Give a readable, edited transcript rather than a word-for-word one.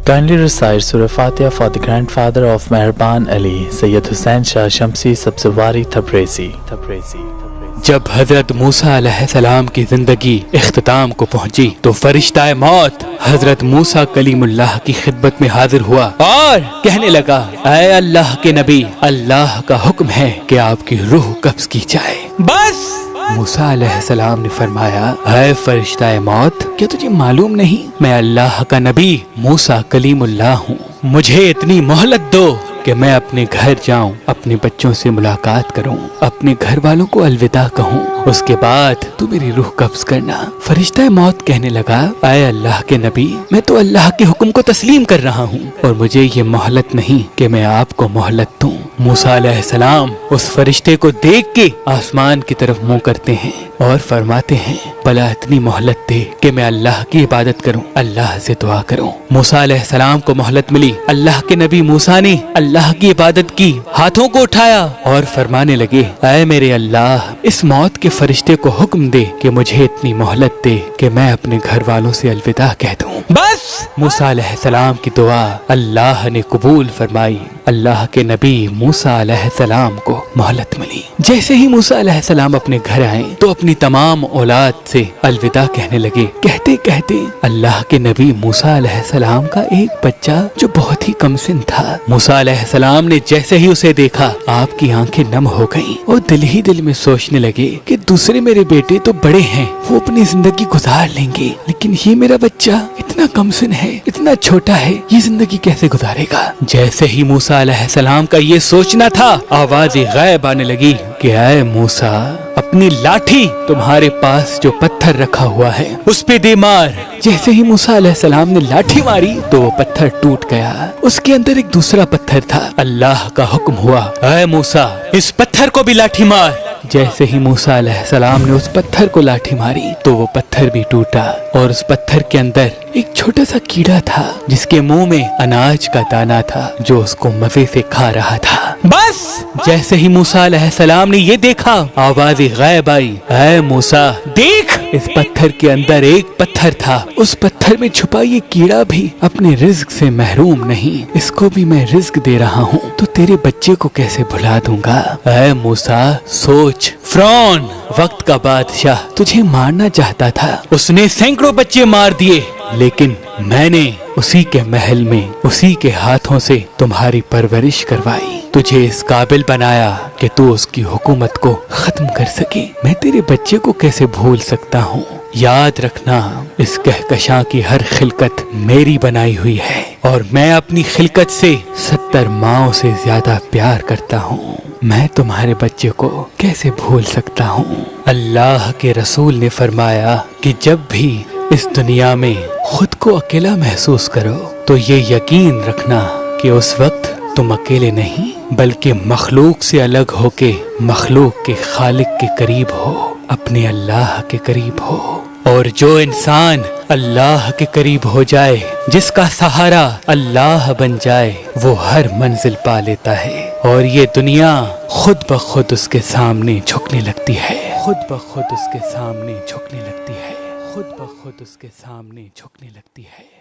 Kindly recite Surah Fatiha for the grandfather of Meherban Ali, Sayyid Hussain Shah Shamsi Sabzawari Tabrizi. جب حضرت موسیٰ علیہ السلام کی زندگی اختتام کو پہنچی تو فرشتہ موت حضرت موسیٰ کلیم اللہ کی خدمت میں حاضر ہوا اور کہنے لگا، اے اللہ کے نبی، اللہ کا حکم ہے کہ آپ کی روح قبض کی جائے۔ بس موسیٰ علیہ السلام نے فرمایا، اے فرشتہ موت، کیا تجھے معلوم نہیں میں اللہ کا نبی موسیٰ کلیم اللہ ہوں؟ مجھے اتنی مہلت دو کہ میں اپنے گھر جاؤں، اپنے بچوں سے ملاقات کروں، اپنے گھر والوں کو الوداع کہوں، اس کے بعد تو میری روح قبض کرنا۔ فرشتہ موت کہنے لگا، اے اللہ کے نبی، میں تو اللہ کے حکم کو تسلیم کر رہا ہوں اور مجھے یہ مہلت نہیں کہ میں آپ کو مہلت دوں۔ موسیٰ علیہ السلام اس فرشتے کو دیکھ کے آسمان کی طرف منہ کرتے ہیں اور فرماتے ہیں، بلا اتنی مہلت دے کہ میں اللہ کی عبادت کروں، اللہ سے دعا کروں۔ موسیٰ علیہ السلام کو مہلت ملی۔ اللہ کے نبی موسیٰ نے اللہ کی عبادت کی، ہاتھوں کو اٹھایا اور فرمانے لگے، اے میرے اللہ، اس موت کے فرشتے کو حکم دے کہ مجھے اتنی مہلت دے کہ میں اپنے گھر والوں سے الوداع کہہ دوں۔ بس موسیٰ علیہ السلام کی دعا اللہ نے قبول فرمائی۔ اللہ کے نبی موسیٰ علیہ السلام کو مہلت ملی۔ جیسے ہی موسیٰ علیہ السلام اپنے گھر آئے تو اپنی تمام اولاد سے الوداع کہنے لگے۔ کہتے کہتے اللہ کے نبی موسیٰ علیہ السلام کا ایک بچہ جو بہت ہی کم سن تھا، موسیٰ علیہ السلام نے جیسے ہی اسے دیکھا آپ کی آنکھیں نم ہو گئیں اور دل ہی دل میں سوچنے لگے کہ دوسرے میرے بیٹے تو بڑے ہیں، وہ اپنی زندگی گزار لیں گے، لیکن یہ میرا بچہ اتنا کم سن ہے، اتنا چھوٹا ہے، یہ زندگی کیسے گزارے گا؟ جیسے ہی موسیٰ علیہ السلام کا یہ سوچنا تھا، آواز غیب آنے لگی کہ اے موسیٰ، اپنی لاٹھی تمہارے پاس جو پتھر رکھا ہوا ہے اس پہ دے مار۔ جیسے ہی موسیٰ علیہ السلام نے لاٹھی ماری تو وہ پتھر ٹوٹ گیا، اس کے اندر ایک دوسرا پتھر تھا۔ اللہ کا حکم ہوا، اے موسیٰ، اس پتھر کو بھی لاٹھی مار۔ جیسے ہی موسیٰ علیہ السلام نے اس پتھر کو لاٹھی ماری تو وہ پتھر بھی ٹوٹا اور اس پتھر کے اندر ایک چھوٹا سا کیڑا تھا جس کے منہ میں اناج کا دانہ تھا جو اس کو مزے سے کھا رہا تھا۔ بس جیسے ہی موسیٰ علیہ السلام نے یہ دیکھا، آواز غیب آئی، اے موسیٰ، دیکھ، اس پتھر کے اندر ایک پتھر تھا، اس پتھر میں چھپا یہ کیڑا بھی اپنے رزق سے محروم نہیں، اس کو بھی میں رزق دے رہا ہوں، تو تیرے بچے کو کیسے بھلا دوں گا؟ اے موسیٰ، سوچ، فرعون وقت کا بادشاہ تجھے مارنا چاہتا تھا، اس نے سینکڑوں بچے مار دیے، لیکن میں نے اسی کے محل میں اسی کے ہاتھوں سے تمہاری پرورش کروائی، تجھے اس قابل بنایا کہ تو اس کی حکومت کو ختم کر سکے۔ میں تیرے بچے کو کیسے بھول سکتا ہوں؟ یاد رکھنا، اس کہکشاں کی ہر خلقت میری بنائی ہوئی ہے اور میں اپنی خلقت سے 70 ماؤں سے زیادہ پیار کرتا ہوں، میں تمہارے بچے کو کیسے بھول سکتا ہوں؟ اللہ کے رسول نے فرمایا کہ جب بھی اس دنیا میں خود کو اکیلا محسوس کرو تو یہ یقین رکھنا کہ اس وقت تم اکیلے نہیں بلکہ مخلوق سے الگ ہو کے مخلوق کے خالق کے قریب ہو، اپنے اللہ کے قریب ہو۔ اور جو انسان اللہ کے قریب ہو جائے، جس کا سہارا اللہ بن جائے، وہ ہر منزل پا لیتا ہے اور یہ دنیا خود بخود اس کے سامنے جھکنے لگتی ہے، خود بخود اس کے سامنے جھکنے لگتی ہے، خود بخود اس کے سامنے جھکنے لگتی ہے۔